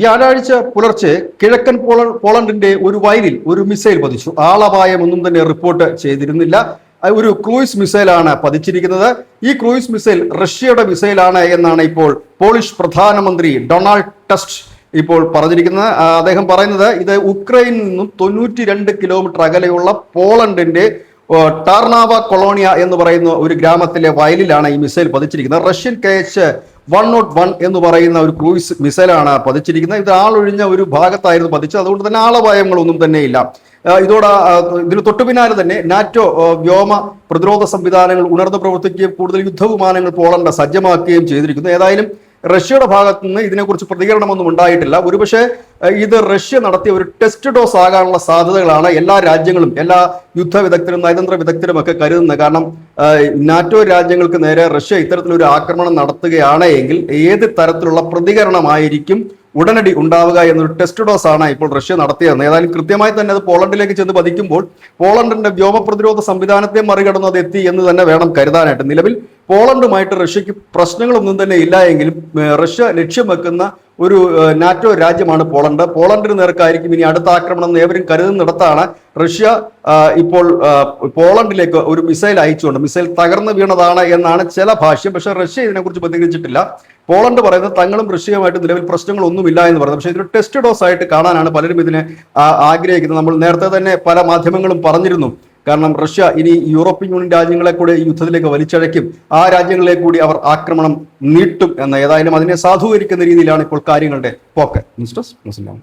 വ്യാഴാഴ്ച പുലർച്ചെ കിഴക്കൻ പോളണ്ടിന്റെ ഒരു വയലിൽ ഒരു മിസൈൽ പതിച്ചു. ആളപായമൊന്നും തന്നെ റിപ്പോർട്ട് ചെയ്തിരുന്നില്ല. ഒരു ക്രൂയിസ് മിസൈലാണ് പതിച്ചിരിക്കുന്നത്. ഈ ക്രൂയിസ് മിസൈൽ റഷ്യയുടെ മിസൈലാണ് എന്നാണ് ഇപ്പോൾ പോളിഷ് പ്രധാനമന്ത്രി ഡൊണാൾഡ് ടസ്ക് ഇപ്പോൾ പറഞ്ഞിരിക്കുന്നത്. അദ്ദേഹം പറയുന്നത് ഇത് ഉക്രൈനിൽ നിന്നും 92 കിലോമീറ്റർ അകലെയുള്ള പോളണ്ടിന്റെ ടാർനാവ കൊളോണിയ എന്ന് പറയുന്ന ഒരു ഗ്രാമത്തിലെ വയലിലാണ് ഈ മിസൈൽ പതിച്ചിരിക്കുന്നത്. റഷ്യൻ KH-101 എന്ന് പറയുന്ന ഒരു ക്രൂയിസ് മിസൈലാണ് പതിച്ചിരിക്കുന്നത്. ഇത് ആളൊഴിഞ്ഞ ഒരു ഭാഗത്തായിരുന്നു പതിച്ചത്. അതുകൊണ്ട് തന്നെ ആളപായങ്ങളൊന്നും തന്നെ ഇല്ല. ഇതിന് തൊട്ടു പിന്നാലെ തന്നെ നാറ്റോ വ്യോമ പ്രതിരോധ സംവിധാനങ്ങൾ ഉണർന്നു പ്രവർത്തിക്കുകയും കൂടുതൽ യുദ്ധവിമാനങ്ങൾ പോളണ്ട് സജ്ജമാക്കുകയും ചെയ്തിരിക്കുന്നു. ഏതായാലും റഷ്യയുടെ ഭാഗത്തു നിന്ന് ഇതിനെക്കുറിച്ച് പ്രതികരണമൊന്നും ഉണ്ടായിട്ടില്ല. ഒരുപക്ഷെ ഇത് റഷ്യ നടത്തിയ ഒരു ടെസ്റ്റ് ഡോസ് ആകാനുള്ള സാധ്യതകളാണ് എല്ലാ രാജ്യങ്ങളും, എല്ലാ യുദ്ധ വിദഗ്ധരും നയതന്ത്ര വിദഗ്ധരും ഒക്കെ കരുതുന്നത്. കാരണം നാറ്റോ രാജ്യങ്ങൾക്ക് നേരെ റഷ്യ ഇത്തരത്തിലൊരു ആക്രമണം നടത്തുകയാണ് എങ്കിൽ ഏത് തരത്തിലുള്ള പ്രതികരണമായിരിക്കും ഉടനടി ഉണ്ടാവുക എന്നൊരു ടെസ്റ്റ് ഡോസ് ആണ് ഇപ്പോൾ റഷ്യ നടത്തിയതെന്ന്. ഏതായാലും കൃത്യമായി തന്നെ അത് പോളണ്ടിലേക്ക് ചെന്ന് പതിക്കുമ്പോൾ പോളണ്ടിന്റെ വ്യോമ പ്രതിരോധ സംവിധാനത്തെ മറികടന്ന് അത് എത്തി എന്ന് തന്നെ വേണം കരുതാനായിട്ട്. നിലവിൽ പോളണ്ടുമായിട്ട് റഷ്യക്ക് പ്രശ്നങ്ങളൊന്നും തന്നെ ഇല്ല എങ്കിലും റഷ്യ ലക്ഷ്യം വെക്കുന്ന ഒരു നാറ്റോ രാജ്യമാണ് പോളണ്ട്. പോളണ്ടിന് നേർക്കായിരിക്കും ഇനി അടുത്ത ആക്രമണം എന്ന് ഏവരും കരുതുന്നിടത്താണ് റഷ്യ ഇപ്പോൾ പോളണ്ടിലേക്ക് ഒരു മിസൈൽ അയച്ചുകൊണ്ട് മിസൈൽ തകർന്നു വീണതാണ് എന്നാണ് ചില ഭാഷ്യം. പക്ഷേ റഷ്യ ഇതിനെക്കുറിച്ച് പ്രതികരിച്ചിട്ടില്ല. പോളണ്ട് പറയുന്നത് തങ്ങളും റഷ്യയുമായിട്ട് നിലവിൽ പ്രശ്നങ്ങളൊന്നുമില്ല എന്ന് പറയുന്നത്. പക്ഷേ ഇതൊരു ടെസ്റ്റ് ഡോസ് ആയിട്ട് കാണാനാണ് പലരും ഇതിനെ ആഗ്രഹിക്കുന്നത്. നമ്മൾ നേരത്തെ തന്നെ പല മാധ്യമങ്ങളും പറഞ്ഞിരുന്നു. കാരണം റഷ്യ ഇനി യൂറോപ്യൻ യൂണിയൻ രാജ്യങ്ങളെ കൂടി യുദ്ധത്തിലേക്ക് വലിച്ചഴയ്ക്കും, ആ രാജ്യങ്ങളിലേക്ക് കൂടി അവർ ആക്രമണം നീട്ടും എന്ന്. ഏതായാലും അതിനെ സാധൂകരിക്കുന്ന രീതിയിലാണ് ഇപ്പോൾ കാര്യങ്ങളുടെ പോക്ക്. ന്യൂസ് ഡെസ്ക് മുസ്ലിം.